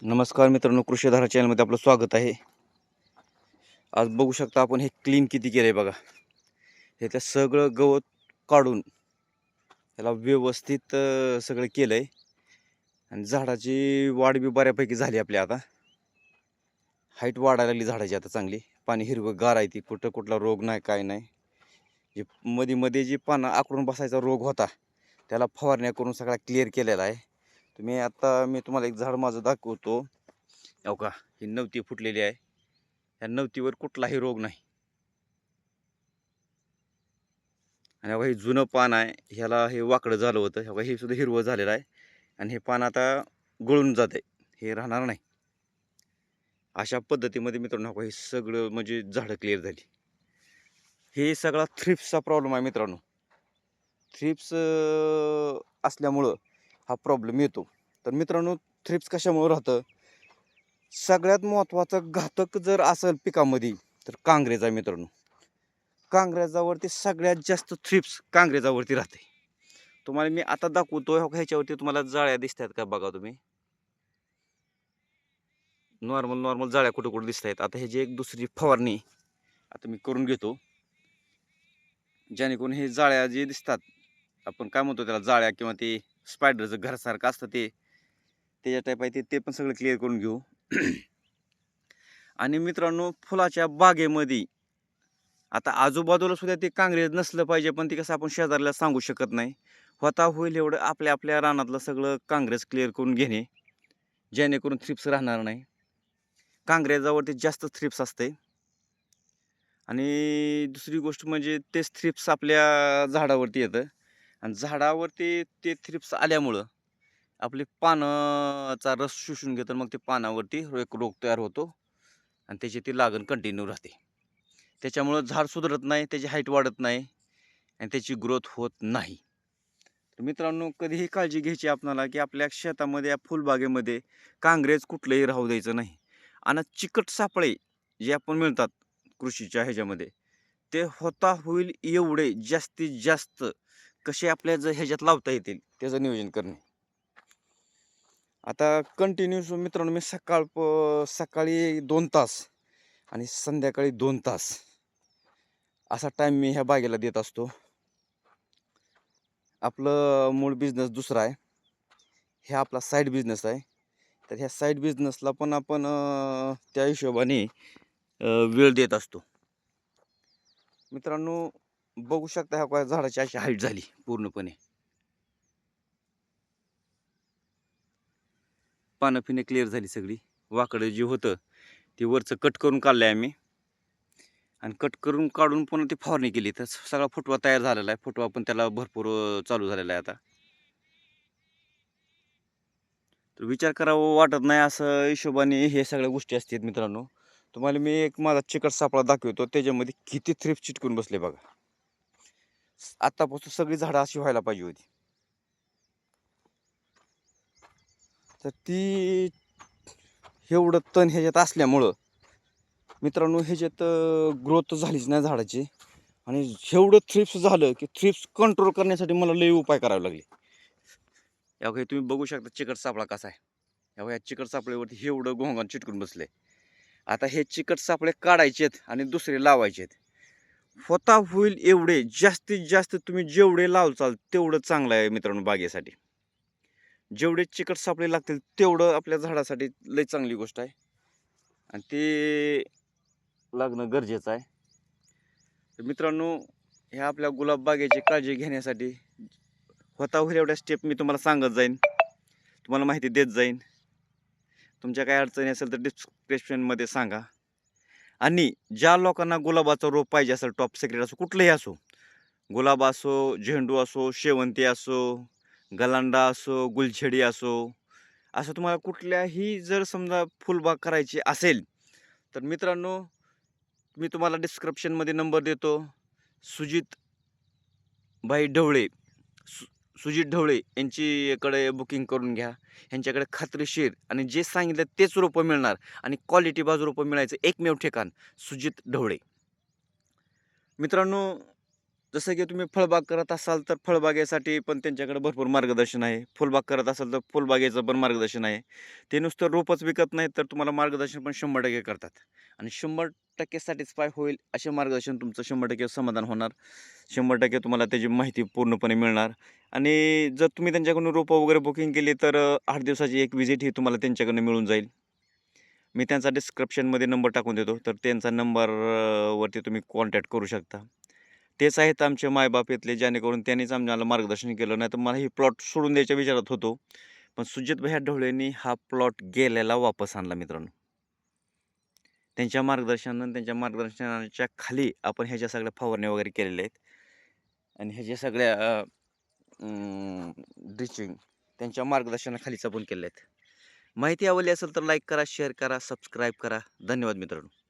नमस्कार मित्रांनो, कृषीधारा चॅनलमध्ये आपलं स्वागत आहे. आज बघू शकता आपण हे क्लीन किती केलं आहे बघा. हे त्या सगळं गवत काढून त्याला व्यवस्थित सगळं केलं आहे आणि झाडाची वाढ बी बऱ्यापैकी झाली आपली आता. हाईट वाढायला लागली झाडाची आता चांगली. पाणी हिरवंगार आहे ती, कुठं कुठला रोग नाही काय नाही. जे मध्ये जी पानं आकडून बसायचा रोग होता त्याला फवारण्या करून सगळा क्लिअर केलेला आहे. मी तुम्हाला एक झाड माझं दाखवतो. हो का, ही नवती फुटलेली आहे. या नवतीवर कुठलाही रोग नाही. आणि बघा हे जुनं पान आहे, ह्याला हे वाकडं झालं होतं. हे बघा हे सुद्धा हिरवं झालेलं आहे आणि हे पान आता गळून जात आहे, हे राहणार नाही. अशा पद्धतीमध्ये मित्रांनो हे सगळं म्हणजे झाडं क्लिअर झाली. हे सगळा थ्रिप्सचा प्रॉब्लेम आहे मित्रांनो. थ्रिप्स असल्यामुळं हा प्रॉब्लेम येतो. तर मित्रांनो, थ्रिप्स कशामुळं राहतं? सगळ्यात महत्त्वाचं घातक जर असेल पिकामध्ये तर कांग्रेज आहे मित्रांनो. कांग्रेजावरती सगळ्यात जास्त थ्रिप्स कांग्रेजावरती राहते. तुम्हाला मी आता दाखवतो, ह्याच्यावरती तुम्हाला जाळ्या दिसतात का बघा तुम्ही. नॉर्मल नॉर्मल जाळ्या कुठं कुठं दिसत आहेत. आता ह्याची एक दुसरी फवारणी आता मी करून घेतो, जेणेकरून हे जाळ्या जे दिसतात, आपण काय म्हणतो त्याला, जाळ्या किंवा ते स्पायडरचं घरासारखं असतं ते त्याच्या टाईप आहे ते पण सगळं क्लिअर करून घेऊ. आणि मित्रांनो, फुलाच्या बागेमध्ये आता आजूबाजूला सुद्धा ते काँग्रेस नसलं पाहिजे, पण ते कसं आपण शेजाऱ्याला सांगू शकत नाही. होता होईल एवढं आपल्या आपल्या रानातलं सगळं काँग्रेस क्लिअर करून घेणे, जेणेकरून थ्रिप्स राहणार नाही. काँग्रेसावरती जास्त थ्रिप्स असते. आणि दुसरी गोष्ट म्हणजे तेच थ्रिप्स आपल्या झाडावरती येतं आणि झाडावरती ते थ्रिप्स आल्यामुळं आपली पानाचा रस शोषून घेतं. मग ते पानावरती एक रोग तयार होतो आणि त्याची ती लागण कंटिन्यू राहते. त्याच्यामुळं झाड सुधारत नाही, त्याची हाईट वाढत नाही आणि त्याची ग्रोथ होत नाही. तर मित्रांनो, कधीही काळजी घ्यायची आपल्याला की आपल्या शेतामध्ये या फुलबागेमध्ये काँग्रेस कुठलंही राहू द्यायचं नाही. आणि चिकट सापळे जे आपण मिळतात कृषीच्या ह्याच्यामध्ये, ते होता होईल एवढे जास्तीत जास्त कसे आपल्या जर ह्याच्यात लावता येतील त्याचं नियोजन करणे. आता कंटिन्यूस मित्रांनो, मी सकाळी 2 तास आणि संध्याकाळी 2 तास असा टाईम मी ह्या बागेला देत असतो. आपलं मूळ बिझनेस दुसरा आहे, हे आपला साईड बिझनेस आहे. तर ह्या साईड बिझनेसला पण आपण त्या हिशोबाने वेळ देत असतो. मित्रांनो, बघू शकता ह्या झाडाची अशी हाईट झाली पूर्णपणे. पानं फिने क्लिअर झाली सगळी. वाकडं जे होतं ते वरचं कट करून काढलं आहे आम्ही आणि कट करून काढून पुन्हा ती फवारणी केली. तर सगळा फुटवा तयार झालेला आहे. फुटवा पण त्याला भरपूर चालू झालेला आहे आता. तर विचार करावा वाटत नाही, असं हिशोबाने हे सगळ्या गोष्टी असतात मित्रांनो. तुम्हाला मी एक माझा चिकट सापळा दाखवतो, त्याच्यामध्ये किती थ्रिप्स चिटकून बसले बघा. आतापासून सगळी झाडं अशी व्हायला पाहिजे होती. तर ती एवढं तण ह्याच्यात असल्यामुळं मित्रांनो, ह्याच्यात ग्रोथ झालीच नाही झाडाची. आणि एवढं थ्रिप्स झालं की थ्रिप्स कंट्रोल करण्यासाठी मला लई उपाय करावे लागले. या बघा, तुम्ही बघू शकता चिकट सापळा कसा आहे. या बघा, चिकट सापळेवरती एवढं घोंगान चिटकून बसले. आता हे चिकट सापळे काढायचेत आणि दुसरे लावायचेत. होता होईल एवढे जास्तीत जास्त तुम्ही जेवढे लावचाल तेवढं चांगलं आहे मित्रांनो बागेसाठी. जेवढे चिकट सापळे लागतील तेवढं आपल्या झाडासाठी लई चांगली गोष्ट आहे आणि ते लागणं गरजेचं आहे. तर मित्रांनो, ह्या आपल्या गुलाब बागेची काळजी घेण्यासाठी होता होईल एवढ्या स्टेप मी तुम्हाला सांगत जाईन, तुम्हाला माहिती देत जाईन. तुमच्या काही अडचणी असेल तर डिस्क्रिप्शनमध्ये सांगा. आणि ज्या लोकांना गुलाबाचा रोप पाहिजे असेल, टॉप सिक्रेट असो कुठलंही असो, गुलाब असो, झेंडू असो, शेवंती असो, गलांडा असो, गुलछडी असो, असं तुम्हाला कुठल्याही जर समजा फुलबाग करायची असेल तर मित्रांनो, मी तुम्हाला डिस्क्रिप्शनमध्ये नंबर देतो. सुजित भाई ढवळे, सुजित ढवळे यांच्याकडे बुकिंग करून घ्या. ह्यांच्याकडे खात्रीशीर आणि जे सांगितलं तेच रोपं मिळणार आणि क्वालिटी बाजू रोपं मिळायचं एकमेव ठिकाण सुजित ढवळे. मित्रांनो, जसं की तुम्ही फळबाग करत असाल तर फळबागेसाठी पण त्यांच्याकडे भरपूर मार्गदर्शन आहे. फुलबाग करत असाल तर फुलबागेचं पण मार्गदर्शन आहे. ते नुसतं रोपच विकत नाहीत तर तुम्हाला मार्गदर्शन पण 100% करतात. आणि 100% सॅटिस्फाय होईल असे मार्गदर्शन तुमचं 100% समाधान होणार. 100% तुम्हाला त्याची माहिती पूर्णपणे मिळणार. आणि जर तुम्ही त्यांच्याकडून रोपं वगैरे बुकिंग केली तर 8 दिवसाची एक व्हिजिट ही तुम्हाला त्यांच्याकडून मिळून जाईल. मी त्यांचा डिस्क्रिप्शनमध्ये नंबर टाकून देतो. तर त्यांचा नंबर वरती तुम्ही कॉन्टॅक्ट करू शकता. तेच आहेत आमचे मायबाप इथले, जेणेकरून त्यांनीच आम्हाला मार्गदर्शन केलं. नाहीतर मला ही प्लॉट सोडून द्यायच्या विचारात होतो. पण सुजित भैय्या ढवळेंनी हा प्लॉट गेल्याला वापस आणला मित्रांनो. त्यांच्या मार्गदर्शनानं त्यांच्या मार्गदर्शनाच्या खाली आपण ह्याच्या सगळ्या फवारण्या वगैरे केलेल्या आहेत. आणि ह्याच्या सगळ्या ड्रिचिंग त्यांच्या मार्गदर्शनाखालीच आपण केल्या आहेत. माहिती आवडली असेल तर लाईक करा, शेअर करा, सबस्क्राईब करा. धन्यवाद मित्रांनो.